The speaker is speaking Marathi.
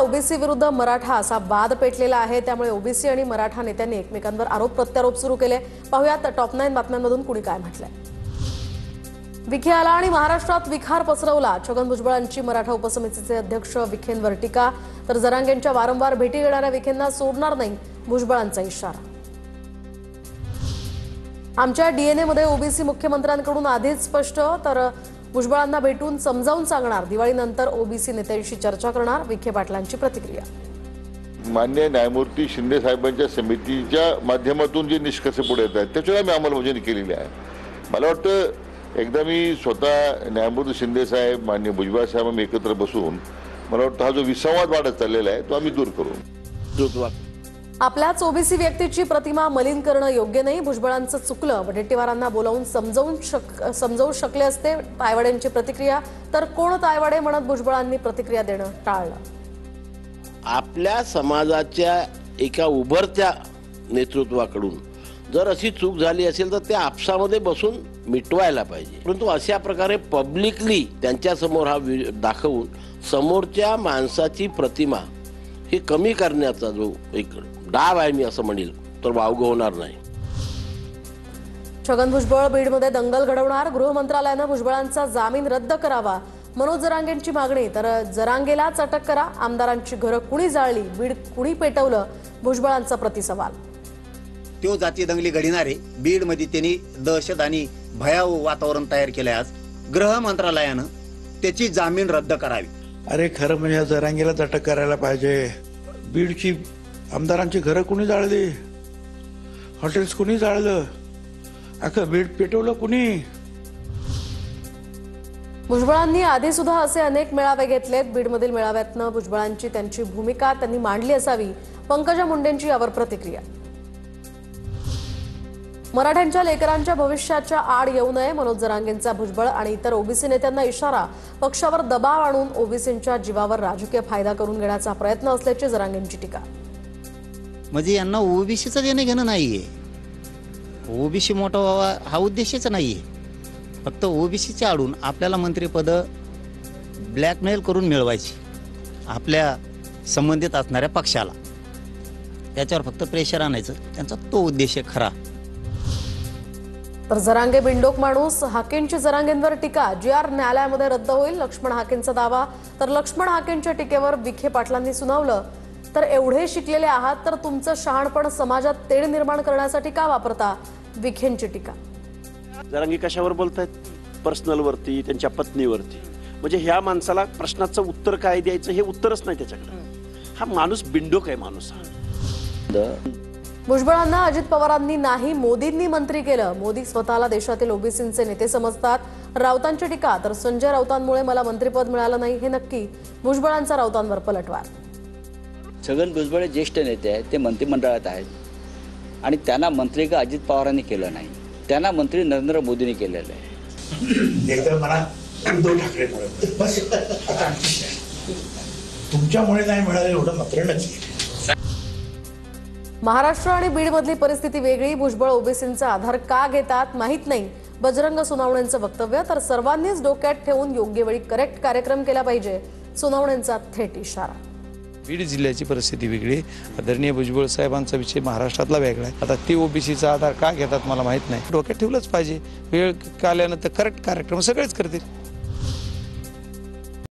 ओबीसी विरुद्ध मराठा असा वाद पेटलेला आहे। त्यामुळे ओबीसी आणि मराठा नेत्यांनी एकमेकांवर आरोप प्रत्यारोप सुरू केले। पाहुयात टॉप 9 बातम्यांमधून कुणी काय म्हटलंय। विखे आला आणि महाराष्ट्रात विखार पसरवला। छगन भुजबळांची मराठा उपसमितीचे अध्यक्ष विखेंवर टीका, तर जरांगेंच्या वारंवार भेटी घेणाऱ्या विखेंना सोडणार नाही, भुजबळांचा इशारा। आमच्या डीएनए मध्ये ओबीसी मुख्यमंत्र्यांकडून आधीच स्पष्ट, तर भुजबळांना भेटून समजावून सांगणार। दिवाळीनंतर ओबीसी नेत्यांशी चर्चा करणार, विखे पाटलांची प्रतिक्रिया। मान्य न्यायमूर्ती शिंदे साहेबांच्या समितीच्या माध्यमातून जे निष्कर्ष पुढे येत आहेत त्याच्यावर आम्ही अंमलबजावणी केलेली आहे। मला वाटतं एकदा मी स्वतः न्यायमूर्ती शिंदे साहेब, मान्य भुजबळ साहेब आम्ही एकत्र बसून मला वाटतं हा जो विसंवाद वाढत चाललेला आहे तो आम्ही दूर करू। आपल्याच ओबीसी व्यक्तीची प्रतिमा मलिन करणं योग्य नाही, भुजबळांचं चुकलं। वडेट्टीवारांना बोलावून समजावू शकले असते, तायवाडेंची प्रतिक्रिया। तर कोण तायवाडे म्हणत भुजबळांनी प्रतिक्रिया देणं टाळलं। आपल्या समाजाच्या एका उभरत्या नेतृत्वाकडून जर अशी चूक झाली असेल तर ते आपसामध्ये बसून मिटवायला पाहिजे, परंतु अशा प्रकारे पब्लिकली त्यांच्या समोर हा दाखवून समोरच्या माणसाची प्रतिमा हे कमी करण्याचा जो एक डाव आहे, मी असं म्हणेल, तर वावगं होणार नाही। छगन भुजबळ बीडमध्ये दंगल घडवणार, गृह मंत्रालयानं भुजबळांचा जामीन रद्द करावा, मनोज जरांगेंची मागणी। तर जरांगेलाच अटक करा, आमदारांची घरं कुणी जाळली, बीड कुणी पेटवलं, भुजबळांचा प्रतिसवाल। तो जाती दंगली घडणारे बीडमध्ये त्यांनी दहशत आणि भयावह वातावरण तयार केलंय। आज गृह मंत्रालयानं त्याची जामीन रद्द करावी। अरे खरं म्हणजे जरांगेलाच अटक करायला पाहिजे। बीडची आमदारांची घरं कुणी जाळली, हॉटेल्स कुणी जाळलं, अख्खं बीड पेटवलं कुणी। भुजबळांनी आधी सुद्धा असे अनेक मेळावे घेतलेत। बीडमधील मेळाव्यातनं भुजबळांची त्यांची भूमिका त्यांनी मांडली असावी, पंकजा मुंडेंची यावर प्रतिक्रिया। मराठ्यांच्या लेकरांच्या भविष्याच्या आड येऊ नये, मनोज जरांगेंचा भुजबळ आणि इतर ओबीसी नेत्यांना इशारा। पक्षावर दबाव आणून ओबीसींच्या जीवावर राजकीय फायदा करून घेण्याचा प्रयत्न असल्याची जरांगेंची टीका। म्हणजे यांना ओबीसीचं देणं घेणं नाहीये, ओबीसी मोठा व्हावा हा उद्देशच नाहीये। फक्त ओबीसीच्या आडून आपल्याला मंत्रिपद ब्लॅकमेल करून मिळवायची, आपल्या संबंधित असणाऱ्या पक्षाला त्याच्यावर फक्त प्रेशर आणायचं, त्यांचा तो उद्देश आहे खरा। तर जरांगे बिंडोक माणूस, हाकेंची जरांगेंवर टीका। जीआर न्यायालयामध्ये रद्द होईल, लक्ष्मण हाकेंचा दावा। तर लक्ष्मण हाकेंच्या टीकेवर विखे पाटलांनी सुनावलं, तर एवढे शिकलेले आहात तर तुमचं शहाणपण समाजात तेढ निर्माण करण्यासाठी का वापरता, विखेंची टीका। जरांगे कशावर बोलतायत? पर्सनल वरती, त्यांच्या पत्नीवरती। म्हणजे ह्या माणसाला प्रश्नाचं उत्तर काय द्यायचं हे उत्तरच नाही त्याच्याकडे। हा माणूस बिंडोक आहे माणूस हा। भुजबळांना अजित पवारांनी नाही, मोदींनी मंत्री केलं। मोदी स्वतःला देशातील ओबीसींचे नेते समजतात, राऊतांची टीका। तर संजय राऊतांमुळे मला मंत्रिपद मिळालं नाही हे नक्की, भुजबळांचा राऊतांवर पलटवार। छगन भुजबळ ज्येष्ठ नेते आहेत, ते मंत्रिमंडळात आहेत आणि त्यांना मंत्री का अजित पवारांनी केलं नाही, त्यांना मंत्री नरेंद्र मोदींनी केलेलं आहे। एकदा मला उद्धव ठाकरे बस, तुमच्यामुळे नाही मिळालं एवढं मात्र नक्की। महाराष्ट्र आणि बीडमधली परिस्थिती वेगळी, भुजबळ ओबीसींचा आधार का घेतात माहीत नाही, बजरंग सोनावणेंचं वक्तव्य। तर सर्वांनीच डोक्यात ठेवून योग्य वेळी करेक्ट कार्यक्रम केला पाहिजे, सोनावणेंचा थेट इशारा। बीड जिल्ह्याची परिस्थिती वेगळी, आदरणीय भुजबळ साहेबांचा विषय महाराष्ट्रातला वेगळा आहे। आता ते ओबीसीचा आधार का घेतात मला माहित नाही, डोक्यात ठेवलंच पाहिजे, वेळ आल्यानंतर करेक्ट कार्यक्रम सगळेच करतील।